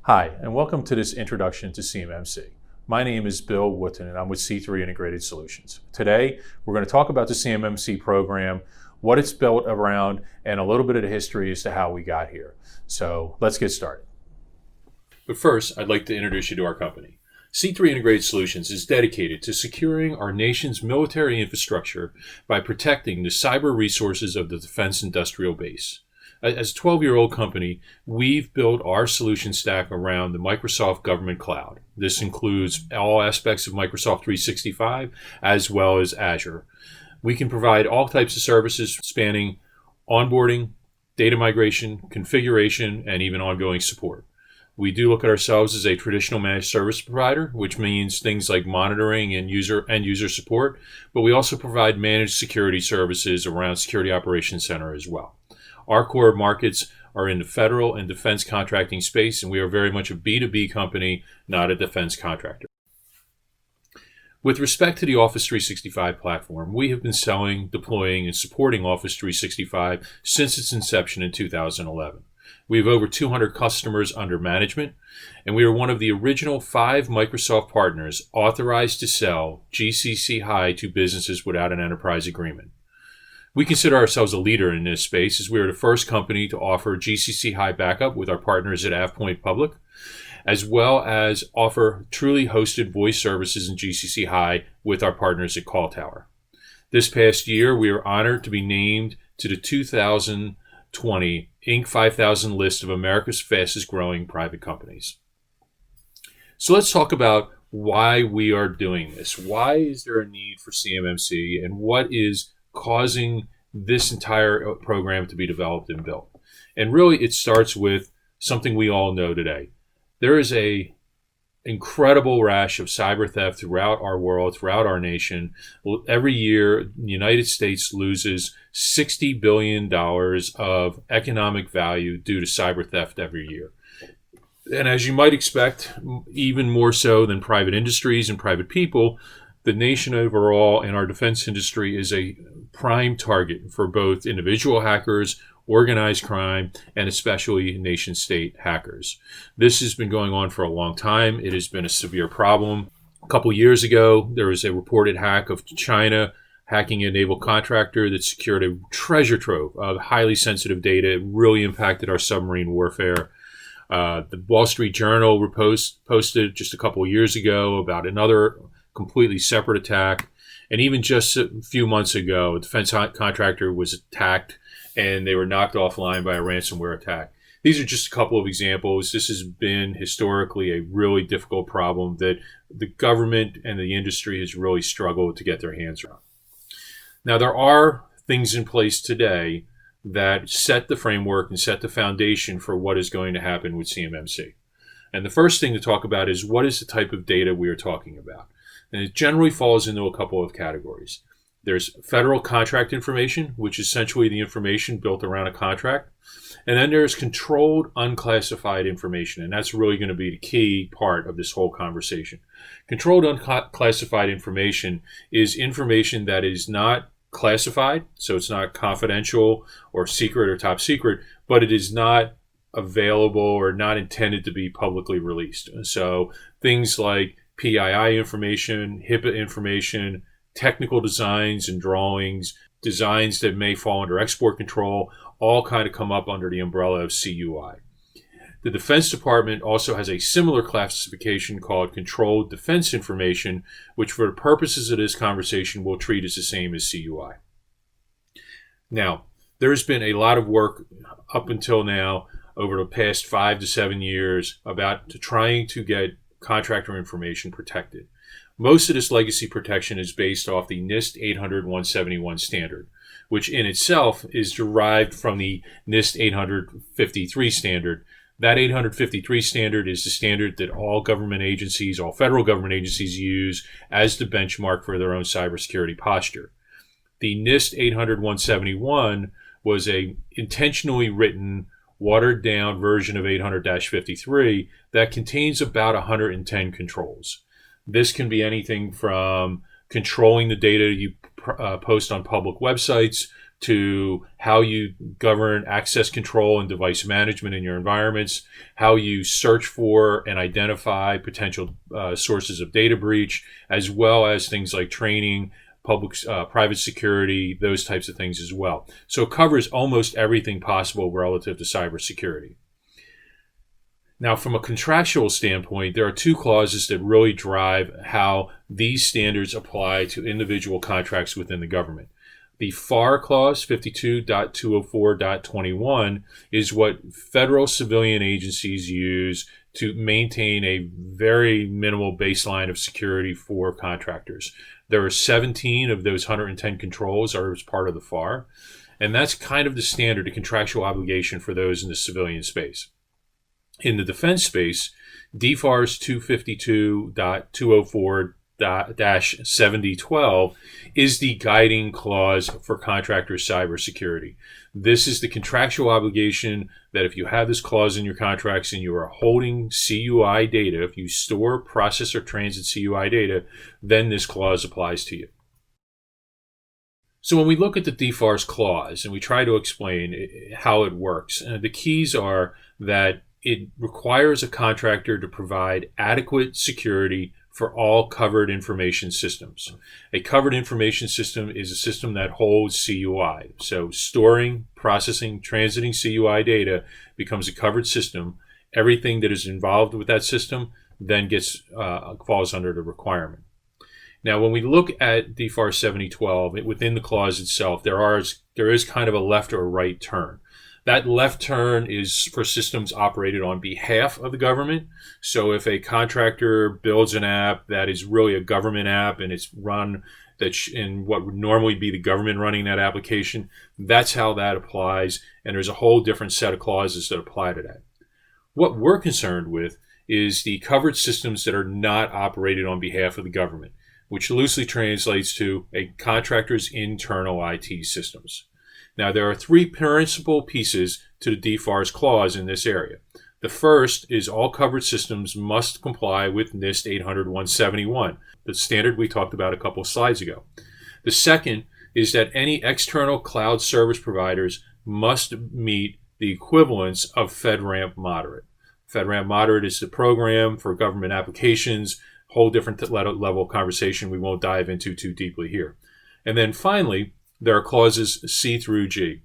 Hi, and welcome to this introduction to CMMC. My name is Bill Wootton, and I'm with C3 Integrated Solutions. Today, we're going to talk about the CMMC program, what it's built around, and a little bit of the history as to how we got here. So let's get started. But first, I'd like to introduce you to our company. C3 Integrated Solutions is dedicated to securing our nation's military infrastructure by protecting the cyber resources of the defense industrial base. As a 12-year-old company, we've built our solution stack around the Microsoft Government Cloud. This includes all aspects of Microsoft 365 as well as Azure. We can provide all types of services spanning onboarding, data migration, configuration, and even ongoing support. We do look at ourselves as a traditional managed service provider, which means things like monitoring and end user support, but we also provide managed security services around Security Operations Center as well. Our core markets are in the federal and defense contracting space, and we are very much a B2B company, not a defense contractor. With respect to the Office 365 platform, we have been selling, deploying, and supporting Office 365 since its inception in 2011. We have over 200 customers under management, and we are one of the original 5 Microsoft partners authorized to sell GCC High to businesses without an enterprise agreement. We consider ourselves a leader in this space as we are the first company to offer GCC High backup with our partners at AvePoint Public, as well as offer truly hosted voice services in GCC High with our partners at Call Tower. This past year, we are honored to be named to the 2020 Inc. 5000 list of America's fastest growing private companies. So let's talk about why we are doing this. Why is there a need for CMMC, and what is causing this entire program to be developed and built? And really, it starts with something we all know today. There is a incredible rash of cyber theft throughout our world, throughout our nation. Every year, the United States loses $60 billion of economic value due to cyber theft every year. And as you might expect, even more so than private industries and private people, the nation overall and our defense industry is a prime target for both individual hackers, organized crime, and especially nation-state hackers. This has been going on for a long time. It has been a severe problem. A couple years ago, there was a reported hack of China hacking a naval contractor that secured a treasure trove of highly sensitive data. It really impacted our submarine warfare. The Wall Street Journal posted just a couple of years ago about another completely separate attack. And even just a few months ago, a defense contractor was attacked and they were knocked offline by a ransomware attack. These are just a couple of examples. This has been historically a really difficult problem that the government and the industry has really struggled to get their hands around. Now, there are things in place today that set the framework and set the foundation for what is going to happen with CMMC. And the first thing to talk about is what is the type of data we are talking about. And it generally falls into a couple of categories. There's federal contract information, which is essentially the information built around a contract. And then there's controlled unclassified information, and that's really going to be the key part of this whole conversation. Controlled unclassified information is information that is not classified, so it's not confidential or secret or top secret, but it is not available or not intended to be publicly released. So things like PII information, HIPAA information, technical designs and drawings, designs that may fall under export control, all kind of come up under the umbrella of CUI. The Defense Department also has a similar classification called Controlled Defense Information, which for the purposes of this conversation we'll treat as the same as CUI. Now, there's been a lot of work up until now over the past 5 to 7 years about trying to get contractor information protected. Most of this legacy protection is based off the NIST 800-171 standard, which in itself is derived from the NIST 853 standard. That 853 standard is the standard that all government agencies, all federal government agencies use as the benchmark for their own cybersecurity posture. The NIST 800-171 was a intentionally written, watered down version of 800-53 that contains about 110 controls. This can be anything from controlling the data you post on public websites to how you govern access control and device management in your environments, how you search for and identify potential sources of data breach, as well as things like training, private security, those types of things as well. So it covers almost everything possible relative to cybersecurity. Now, from a contractual standpoint, there are two clauses that really drive how these standards apply to individual contracts within the government. The FAR clause, 52.204.21, is what federal civilian agencies use to maintain a very minimal baseline of security for contractors. There are 17 of those 110 controls are as part of the FAR, and that's kind of the standard, the contractual obligation for those in the civilian space. In the defense space, DFARS 252.204-7012 is the guiding clause for contractor cybersecurity. This is the contractual obligation that if you have this clause in your contracts and you are holding CUI data, if you store, process, or transit CUI data, then this clause applies to you. So when we look at the DFARS clause and we try to explain how it works, the keys are that it requires a contractor to provide adequate security for all covered information systems. A covered information system is a system that holds CUI. So storing, processing, transiting CUI data becomes a covered system. Everything that is involved with that system then falls under the requirement. Now, when we look at DFAR 7012, within the clause itself, there is kind of a left or a right turn. That left turn is for systems operated on behalf of the government. So if a contractor builds an app that is really a government app and it's run in what would normally be the government running that application, that's how that applies. And there's a whole different set of clauses that apply to that. What we're concerned with is the covered systems that are not operated on behalf of the government, which loosely translates to a contractor's internal IT systems. Now, there are three principal pieces to the DFARS clause in this area. The first is all covered systems must comply with NIST 800-171, the standard we talked about a couple of slides ago. The second is that any external cloud service providers must meet the equivalence of FedRAMP Moderate. FedRAMP Moderate is the program for government applications, whole different level of conversation we won't dive into too deeply here. And then finally, there are clauses C through G.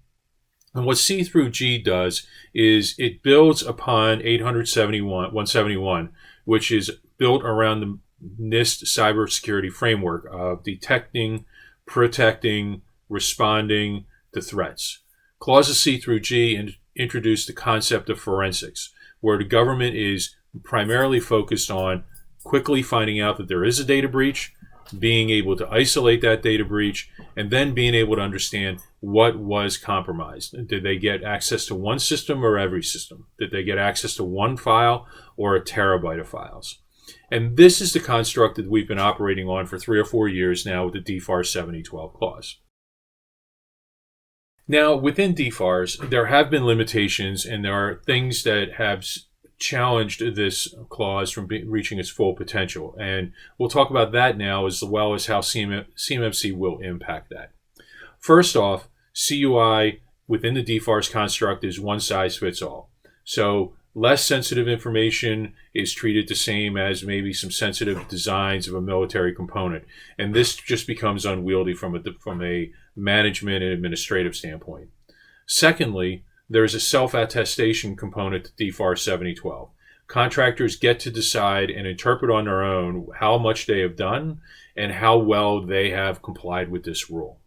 And what C through G does is it builds upon 800-171, which is built around the NIST cybersecurity framework of detecting, protecting, responding to threats. Clauses C through G introduce the concept of forensics, where the government is primarily focused on quickly finding out that there is a data breach, being able to isolate that data breach, and then being able to understand what was compromised. Did they get access to one system or every system? Did they get access to one file or a terabyte of files? And this is the construct that we've been operating on for 3 or 4 years now with the DFARS 7012 clause. Now, within DFARS, there have been limitations, and there are things that have challenged this clause from reaching its full potential. And we'll talk about that now, as well as how CMMC will impact that. First off, CUI within the DFARS construct is one size fits all. So less sensitive information is treated the same as maybe some sensitive designs of a military component. And this just becomes unwieldy from a management and administrative standpoint. Secondly, there is a self-attestation component to DFARS 7012. Contractors get to decide and interpret on their own how much they have done and how well they have complied with this rule.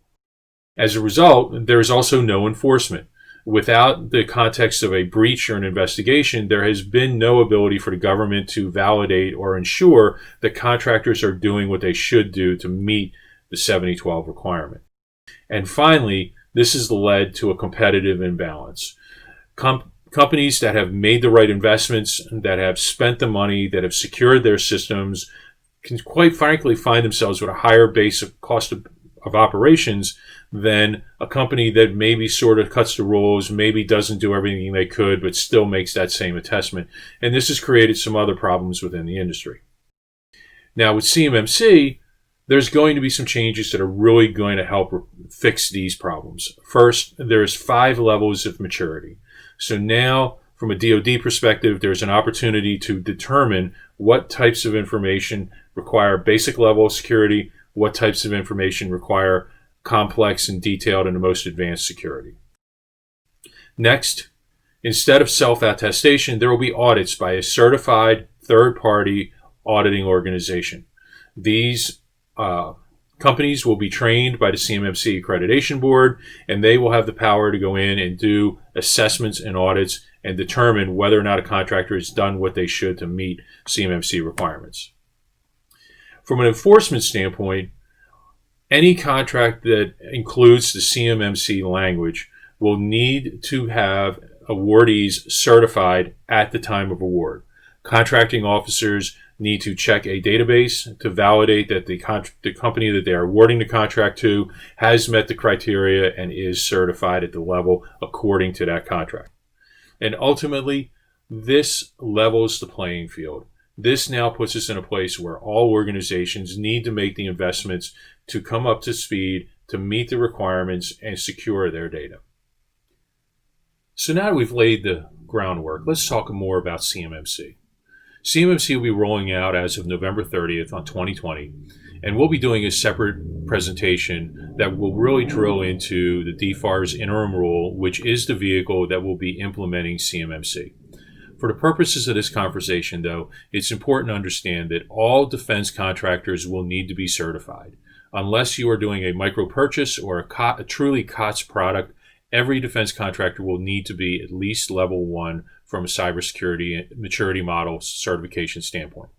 As a result, there is also no enforcement. Without the context of a breach or an investigation, there has been no ability for the government to validate or ensure that contractors are doing what they should do to meet the 7012 requirement. And finally, this has led to a competitive imbalance. Companies that have made the right investments, that have spent the money, that have secured their systems, can quite frankly find themselves with a higher base of cost of operations than a company that maybe sort of cuts the rules, maybe doesn't do everything they could, but still makes that same attestment. And this has created some other problems within the industry. Now with CMMC, there's going to be some changes that are really going to help fix these problems. First, there's 5 levels of maturity. So now, from a DoD perspective, there's an opportunity to determine what types of information require basic level of security, what types of information require complex and detailed and the most advanced security. Next, instead of self-attestation, there will be audits by a certified third-party auditing organization. These companies will be trained by the CMMC Accreditation Board, and they will have the power to go in and do assessments and audits and determine whether or not a contractor has done what they should to meet CMMC requirements. From an enforcement standpoint, any contract that includes the CMMC language will need to have awardees certified at the time of award. Contracting officers need to check a database to validate that the company that they are awarding the contract to has met the criteria and is certified at the level according to that contract. And ultimately, this levels the playing field. This now puts us in a place where all organizations need to make the investments to come up to speed to meet the requirements and secure their data. So now that we've laid the groundwork, let's talk more about CMMC. CMMC will be rolling out as of November 30th on 2020, and we'll be doing a separate presentation that will really drill into the DFARS interim rule, which is the vehicle that will be implementing CMMC. For the purposes of this conversation, though, it's important to understand that all defense contractors will need to be certified. Unless you are doing a micro purchase or a truly COTS product, every defense contractor will need to be at least level 1 from a cybersecurity maturity model certification standpoint.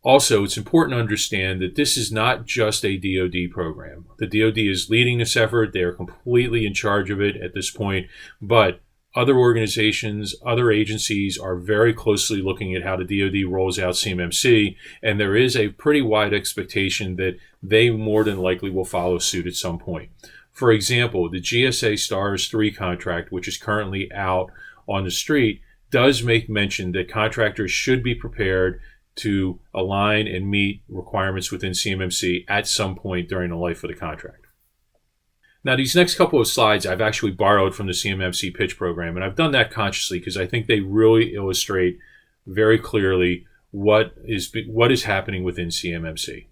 Also, it's important to understand that this is not just a DoD program. The DoD is leading this effort. They are completely in charge of it at this point, but other organizations, other agencies are very closely looking at how the DoD rolls out CMMC, and there is a pretty wide expectation that they more than likely will follow suit at some point. For example, the GSA STARS 3 contract, which is currently out on the street, does make mention that contractors should be prepared to align and meet requirements within CMMC at some point during the life of the contract. Now, these next couple of slides I've actually borrowed from the CMMC pitch program, and I've done that consciously because I think they really illustrate very clearly what is happening within CMMC.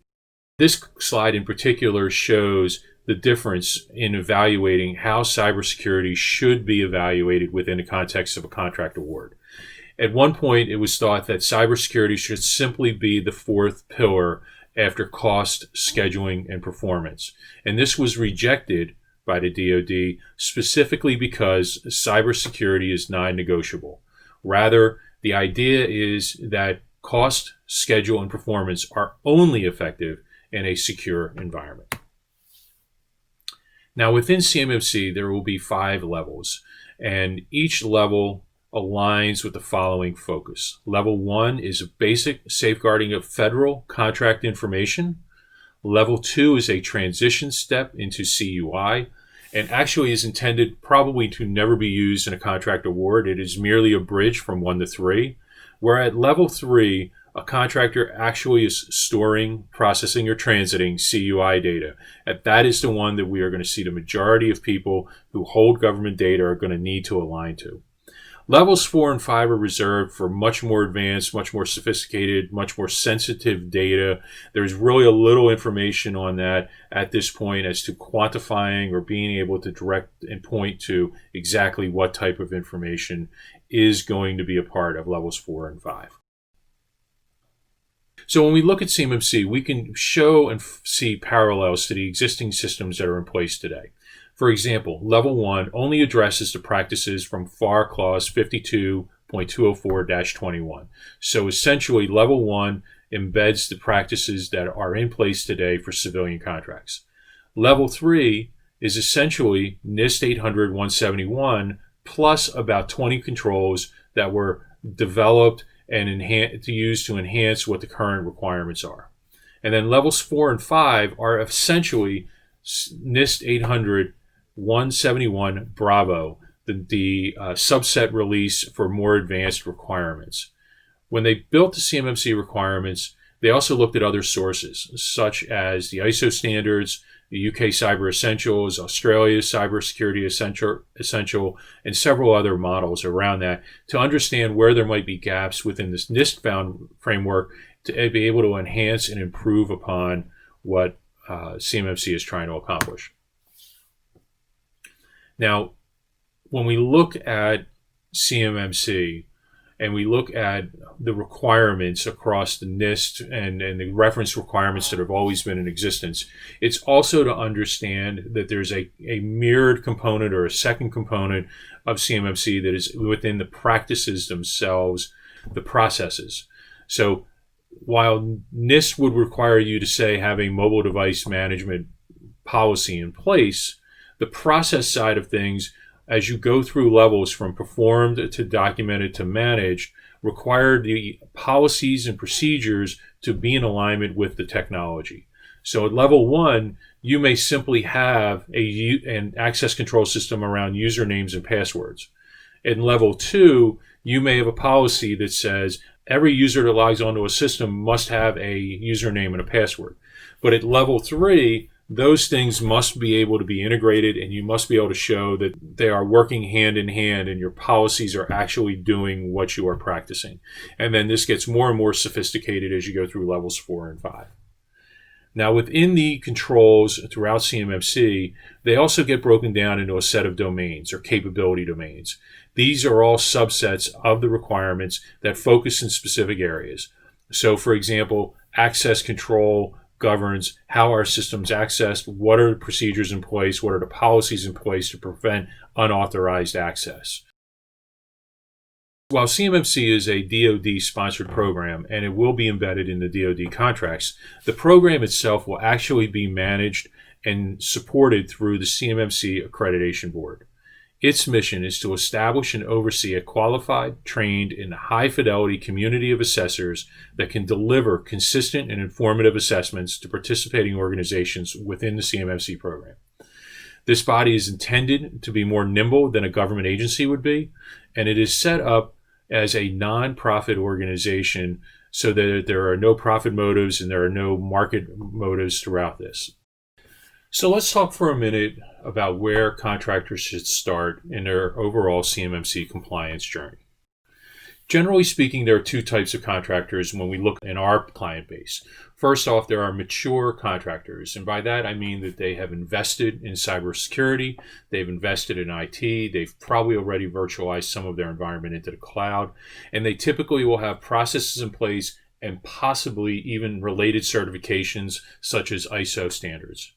This slide in particular shows the difference in evaluating how cybersecurity should be evaluated within the context of a contract award. At one point, it was thought that cybersecurity should simply be the 4th pillar after cost, scheduling, and performance. And this was rejected by the DoD specifically because cybersecurity is non-negotiable. Rather, the idea is that cost, schedule, and performance are only effective in a secure environment. Now, within CMMC, there will be 5 levels, and each level aligns with the following focus. Level 1 is a basic safeguarding of federal contract information. Level 2 is a transition step into CUI, and actually is intended probably to never be used in a contract award. It is merely a bridge from 1 to 3, where at level 3, a contractor actually is storing, processing, or transiting CUI data. And that is the one that we are going to see the majority of people who hold government data are going to need to align to. Levels 4 and 5 are reserved for much more advanced, much more sophisticated, much more sensitive data. There's really a little information on that at this point as to quantifying or being able to direct and point to exactly what type of information is going to be a part of levels 4 and 5. So when we look at CMMC, we can show and see parallels to the existing systems that are in place today. For example, Level 1 only addresses the practices from FAR Clause 52.204-21. So essentially, Level 1 embeds the practices that are in place today for civilian contracts. Level 3 is essentially NIST 800-171 plus about 20 controls that were developed and used to enhance what the current requirements are. And then Levels 4 and 5 are essentially NIST 800-171 Bravo, the subset release for more advanced requirements. When they built the CMMC requirements, They also looked at other sources, such as the ISO standards, the UK Cyber Essentials, Australia's Cybersecurity Essential, and several other models around that to understand where there might be gaps within this NIST-bound framework to be able to enhance and improve upon what CMMC is trying to accomplish. Now, when we look at CMMC and we look at the requirements across the NIST and the reference requirements that have always been in existence, it's also to understand that there's a mirrored component or a second component of CMMC that is within the practices themselves, the processes. So while NIST would require you to, say, have a mobile device management policy in place, the process side of things, as you go through levels from performed to documented to managed, require the policies and procedures to be in alignment with the technology. So at level 1, you may simply have an access control system around usernames and passwords. In level 2, you may have a policy that says every user that logs onto a system must have a username and a password. But at level 3, those things must be able to be integrated, and you must be able to show that they are working hand in hand and your policies are actually doing what you are practicing. And then this gets more and more sophisticated as you go through levels 4 and 5. Now, within the controls throughout CMMC, they also get broken down into a set of domains or capability domains. These are all subsets of the requirements that focus in specific areas. So, for example, access control governs how our system's accessed, what are the procedures in place, what are the policies in place to prevent unauthorized access. While CMMC is a DoD-sponsored program and it will be embedded in the DoD contracts, the program itself will actually be managed and supported through the CMMC Accreditation Board. Its mission is to establish and oversee a qualified, trained, and high-fidelity community of assessors that can deliver consistent and informative assessments to participating organizations within the CMMC program. This body is intended to be more nimble than a government agency would be, and it is set up as a non-profit organization so that there are no profit motives and there are no market motives throughout this. So let's talk for a minute about where contractors should start in their overall CMMC compliance journey. Generally speaking, there are two types of contractors when we look in our client base. First off, there are mature contractors, and by that I mean that they have invested in cybersecurity, they've invested in IT, they've probably already virtualized some of their environment into the cloud, and they typically will have processes in place and possibly even related certifications such as ISO standards.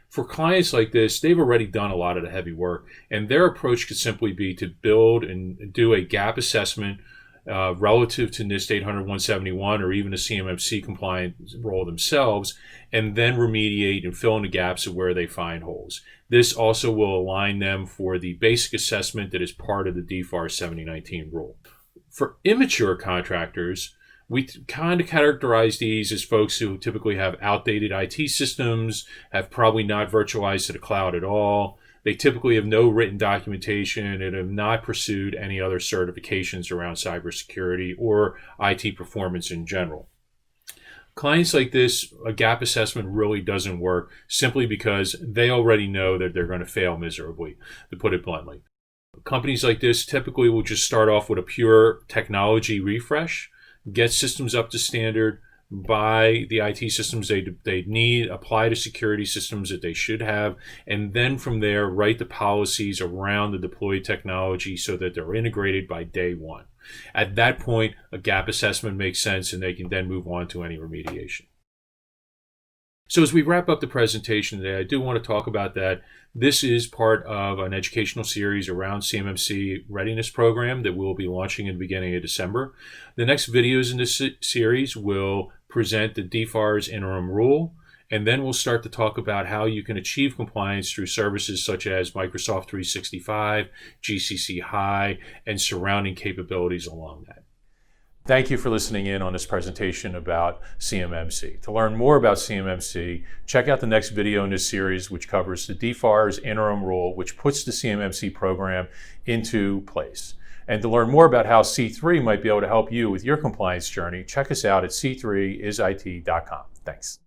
For clients like this, they've already done a lot of the heavy work, and their approach could simply be to build and do a gap assessment relative to NIST 800-171 or even a CMMC compliant role themselves, and then remediate and fill in the gaps of where they find holes. This also will align them for the basic assessment that is part of the DFAR 7019 rule. For immature contractors, we kind of characterize these as folks who typically have outdated IT systems, have probably not virtualized to the cloud at all. They typically have no written documentation and have not pursued any other certifications around cybersecurity or IT performance in general. Clients like this, a gap assessment really doesn't work simply because they already know that they're going to fail miserably, to put it bluntly. Companies like this typically will just start off with a pure technology refresh, get systems up to standard, buy the IT systems they need, apply to security systems that they should have, and then from there write the policies around the deployed technology so that they're integrated by day one. At that point, a gap assessment makes sense and they can then move on to any remediation. So as we wrap up the presentation today, I do want to talk about that. This is part of an educational series around CMMC Readiness Program that we'll be launching in the beginning of December. The next videos in this series will present the DFAR's interim rule, and then we'll start to talk about how you can achieve compliance through services such as Microsoft 365, GCC High, and surrounding capabilities along that. Thank you for listening in on this presentation about CMMC. To learn more about CMMC, check out the next video in this series, which covers the DFAR's interim rule, which puts the CMMC program into place. And to learn more about how C3 might be able to help you with your compliance journey, check us out at c3isit.com. Thanks.